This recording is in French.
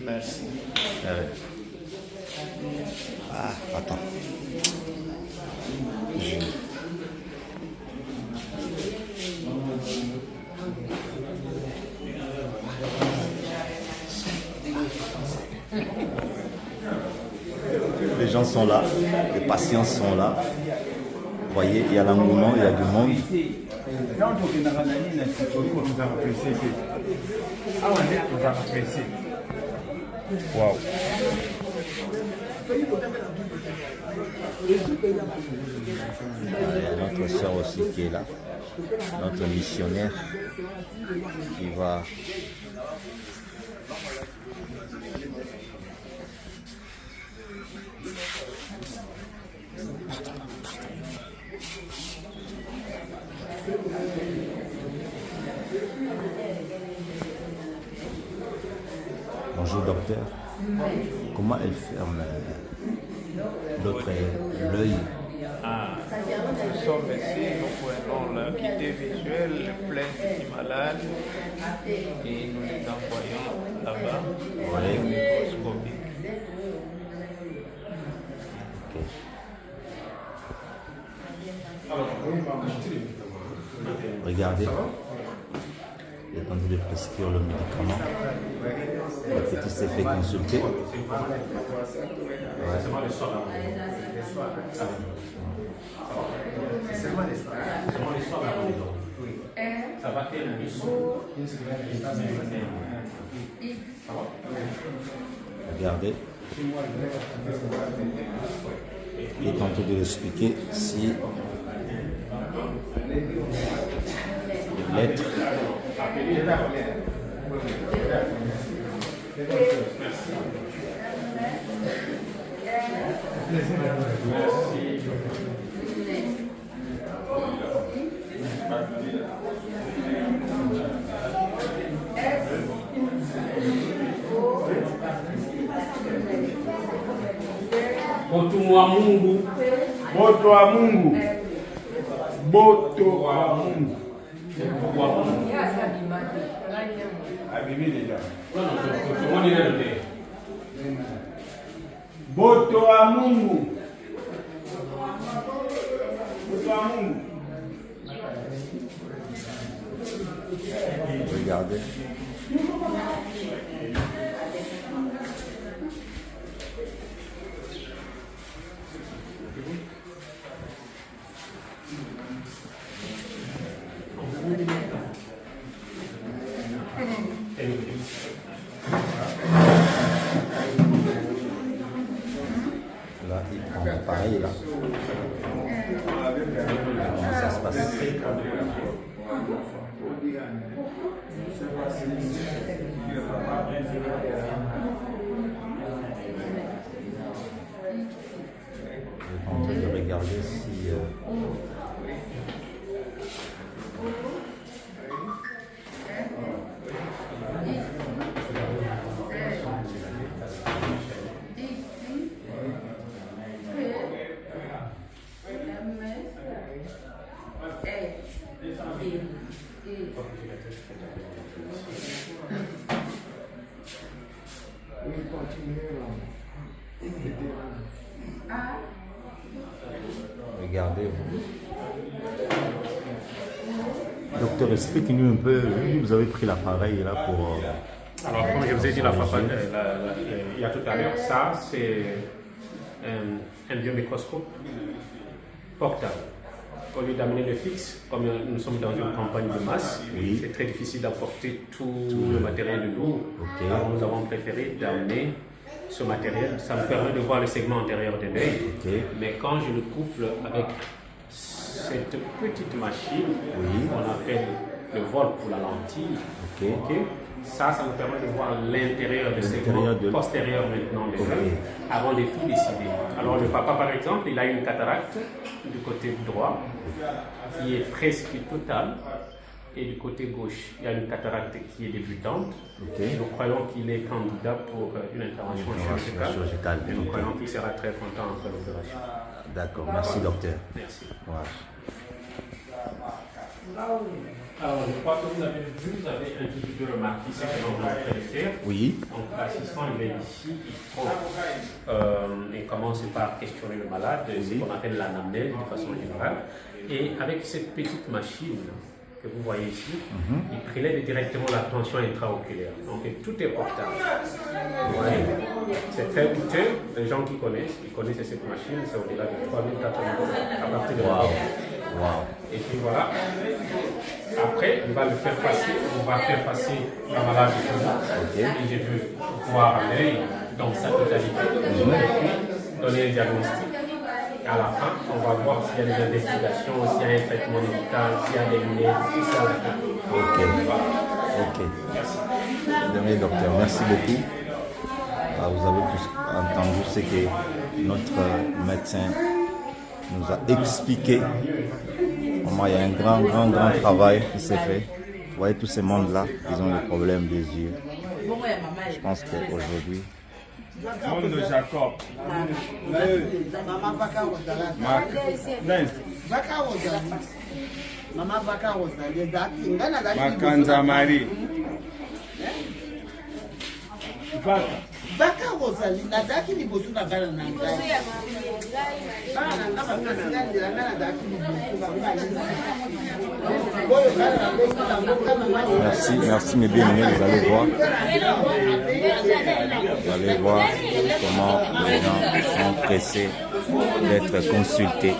Merci. Ah, attends. Les gens sont là, les patients sont là. Vous voyez, il y a l'engouement, il y a du monde. Wow. Il y a notre soeur aussi qui est là, notre missionnaire qui va. Bonjour docteur, comment elle ferme l'autre l'œil? Nous sommes ici, nous prenons l'acuité visuelle, plein de petits malades et nous les envoyons là-bas au microscopique. Regardez, il est en train de prescrire le médicament. Le petit s'est fait consulter. Regardez. Il est en train de l'expliquer si l'être Boto wa Mungu. Boto wa Mungu. Boto wa Mungu. Boto wa Mungu. Boto wa Mungu. regardez. Là, il prend pareil là. Comment ça se passe? Je vais tenter de regarder si regardez-vous. Docteur, expliquez-nous un peu, vous avez pris l'appareil là pour... Alors, comme je vous ai dit il y a tout à l'heure, ça c'est un biomicroscope portable. Au lieu d'amener le fixe, comme nous sommes dans une campagne de masse, Oui. c'est très difficile d'apporter tout le matériel lourd. Ok. Alors nous avons préféré d'amener ce matériel. Ça me permet de voir le segment antérieur de l'œil. Ok. Mais quand je le couple avec cette petite machine Oui. qu'on appelle le vol pour la lentille, Ok. ok, ça me permet de voir l'intérieur de L'intérieur segment de- postérieur maintenant de Ok. l'œil avant de tout décider. Alors le papa par exemple, il a une cataracte du côté droit qui est presque totale et du côté gauche, il y a une cataracte qui est débutante. Ok. Et nous croyons qu'il est candidat pour une intervention chirurgicale. Et nous ok. croyons qu'il sera très content après l'opération. D'accord, merci docteur. Merci. Voilà. Alors, je crois que vous avez un petit peu remarqué ce que l'on va faire. Oui. Donc, l'assistant, il est ici, il commence par questionner le malade, ce qu'on appelle l'anamnèse de façon générale. Et avec cette petite machine que vous voyez ici, il prélève directement la tension intraoculaire. Donc, tout est portable. Vous voyez, c'est très coûteux. Les gens qui connaissent, ils connaissent cette machine, c'est au-delà de 3 400 € à partir de Et puis voilà. Après, on va le faire passer, on va faire passer la maladie chez nous. Et je veux voir l'œil dans sa totalité. Et puis donner un diagnostic. Et à la fin, on va voir s'il y a des investigations, s'il y a un traitement médical, s'il y a des lunettes, tout ça. Ok. Merci. Bien, docteur, merci beaucoup. Vous avez tous entendu ce que notre médecin nous a expliqué. Comment il y a un grand travail qui s'est fait. Vous voyez tous ces mondes-là, ils ont des problèmes des yeux. Je pense qu'aujourd'hui, Monde de Jacob. Makanza Marie. Baka Rosalie, Nadaki ni bosu na bana na ngai. Bana na ngaba ngana ndira ngana daki ni bosu. Merci mes bien-aimés, vous allez voir comment les gens sont pressés d'être consultés.